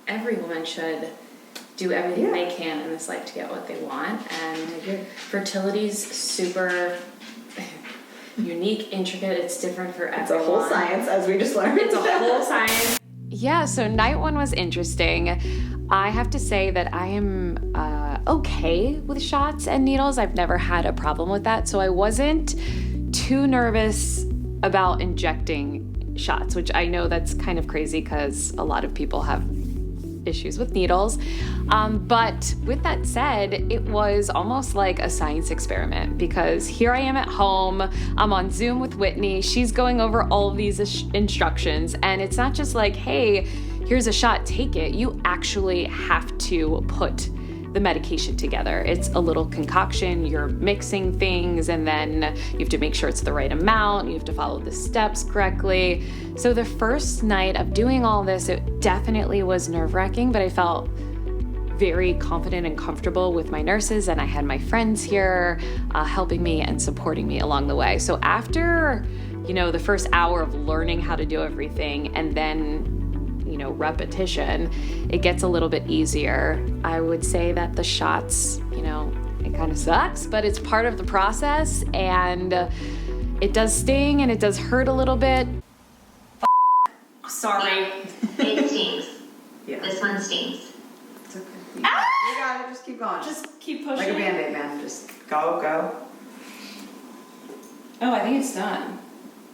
every woman should do everything they can in this life to get what they want. And fertility's super unique, intricate. It's different for everyone. It's a whole science, as we just learned. It's a whole science. Yeah, so night one was interesting. I have to say that I am okay with shots and needles. I've never had a problem with that, so I wasn't too nervous about injecting shots, which I know that's kind of crazy because a lot of people have issues with needles. But with that said, it was almost like a science experiment because here I am at home, I'm on Zoom with Whitney, she's going over all of these instructions, and it's not just like, hey, here's a shot, take it. You actually have to put the medication together. It's a little concoction, you're mixing things, and then you have to make sure it's the right amount, you have to follow the steps correctly. So the first night of doing all this, it definitely was nerve-wracking, but I felt very confident and comfortable with my nurses, and I had my friends here helping me and supporting me along the way. So after, the first hour of learning how to do everything and then repetition, it gets a little bit easier. I would say that the shots, it kind of sucks, but it's part of the process, and it does sting and it does hurt a little bit. Sorry. It stings. Yeah. This one stings. It's okay. You got it. Just keep going. Just keep pushing. Like a Band-Aid, man. Just go. Oh, I think it's done.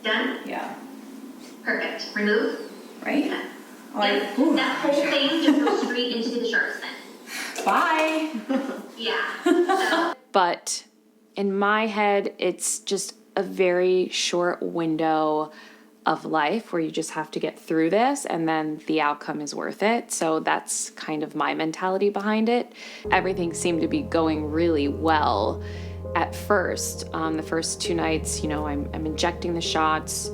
Done? Yeah. Perfect. Remove. Right? Yeah. Like, that whole thing just goes straight into the shark's fin. bye. Yeah. So. But in my head, it's just a very short window of life where you just have to get through this and then the outcome is worth it. So that's kind of my mentality behind it. Everything seemed to be going really well at first. The first 2 nights, I'm injecting the shots.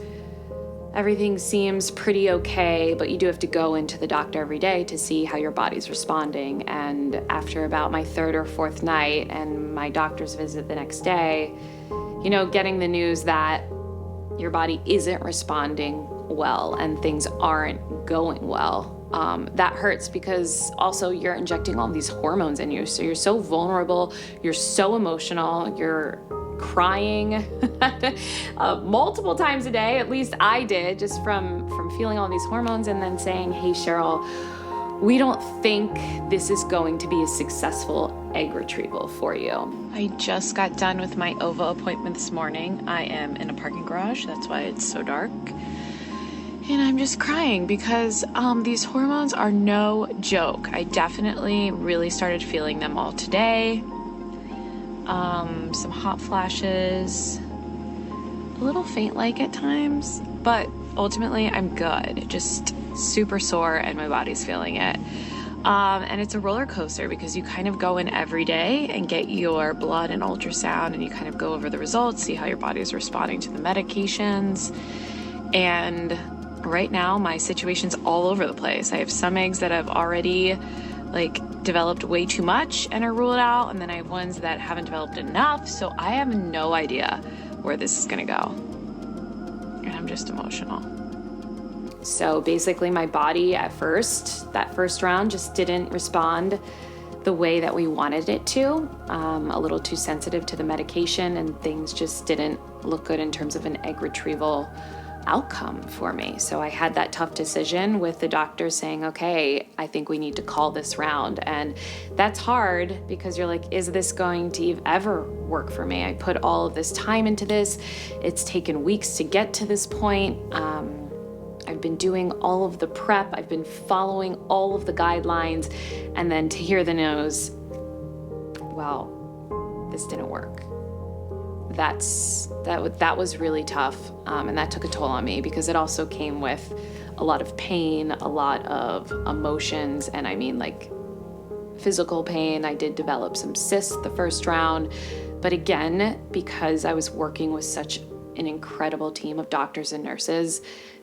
Everything seems pretty okay, but you do have to go into the doctor every day to see how your body's responding. And after about my 3rd or 4th night and my doctor's visit the next day, getting the news that your body isn't responding well and things aren't going well, that hurts because also you're injecting all these hormones in you. So you're so vulnerable, you're so emotional, you're crying multiple times a day. At least I did, just from feeling all these hormones and then saying, hey, Cheryl, we don't think this is going to be a successful egg retrieval for you. I just got done with my OVA appointment this morning. I am in a parking garage. That's why it's so dark. And I'm just crying because these hormones are no joke. I definitely really started feeling them all today. Some hot flashes, a little faint-like at times, but ultimately I'm good. Just super sore and my body's feeling it. And it's a roller coaster because you kind of go in every day and get your blood and ultrasound and you kind of go over the results, see how your body is responding to the medications. And right now my situation's all over the place. I have some eggs that have already developed way too much and are ruled out, and then I have ones that haven't developed enough, so I have no idea where this is gonna go. And I'm just emotional. So basically my body at first, that first round, just didn't respond the way that we wanted it to. A little too sensitive to the medication, and things just didn't look good in terms of an egg retrieval outcome for me. So I had that tough decision with the doctor saying, okay, I think we need to call this round. And that's hard because you're like, is this going to ever work for me? I put all of this time into this. It's taken weeks to get to this point. I've been doing all of the prep. I've been following all of the guidelines. And then to hear the news, well, this didn't work. That was really tough, and that took a toll on me because it also came with a lot of pain, a lot of emotions, and I mean physical pain. I did develop some cysts the first round, but again, because I was working with such an incredible team of doctors and nurses,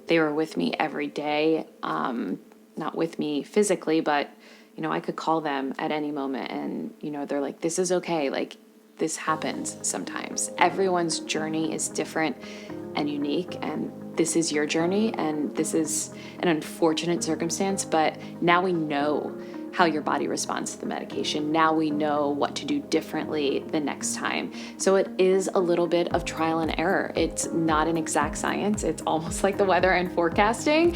they were with me every day, not with me physically, but I could call them at any moment and they're like, this is okay, this happens sometimes. Everyone's journey is different and unique, and this is your journey, and this is an unfortunate circumstance, but now we know how your body responds to the medication. Now we know what to do differently the next time. So it is a little bit of trial and error. It's not an exact science. It's almost like the weather and forecasting.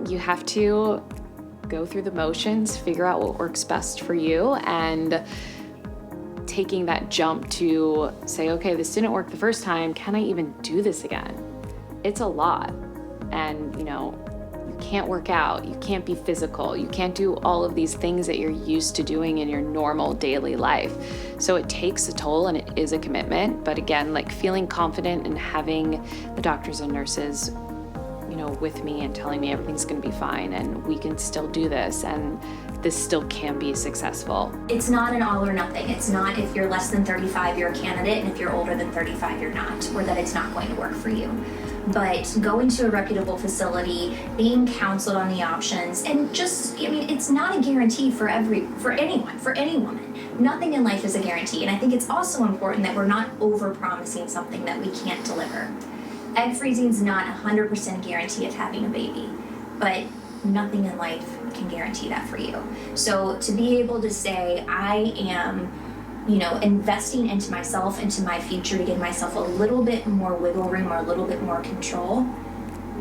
You have to go through the motions, figure out what works best for you, and taking that jump to say, okay, this didn't work the first time. Can I even do this again? It's a lot. And, you can't work out, you can't be physical, you can't do all of these things that you're used to doing in your normal daily life. So it takes a toll and it is a commitment. But again, like feeling confident and having the doctors and nurses, with me and telling me everything's going to be fine and we can still do this and this still can be successful. It's not an all or nothing. It's not if you're less than 35, you're a candidate, and if you're older than 35, you're not, or that it's not going to work for you. But going to a reputable facility, being counseled on the options, and just, it's not a guarantee for anyone, for any woman. Nothing in life is a guarantee, and I think it's also important that we're not over-promising something that we can't deliver. Egg freezing is not a 100% guarantee of having a baby, but nothing in life can guarantee that for you. So to be able to say, I am, investing into myself, into my future to give myself a little bit more wiggle room or a little bit more control,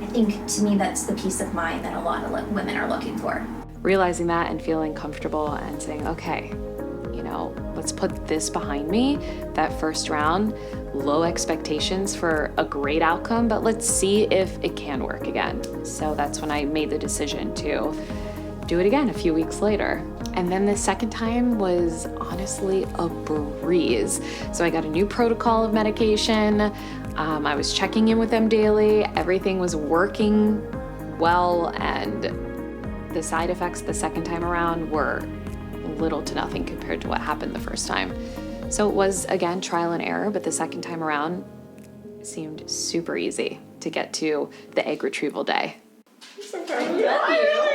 I think to me that's the peace of mind that a lot of women are looking for. Realizing that and feeling comfortable and saying, okay, let's put this behind me. That first round, low expectations for a great outcome, but let's see if it can work again. So that's when I made the decision to do it again a few weeks later. And then the second time was honestly a breeze. So I got a new protocol of medication. I was checking in with them daily. Everything was working well, and the side effects the second time around were little to nothing compared to what happened the first time. So it was, again, trial and error, but the second time around seemed super easy to get to the egg retrieval day. I'm so proud of you.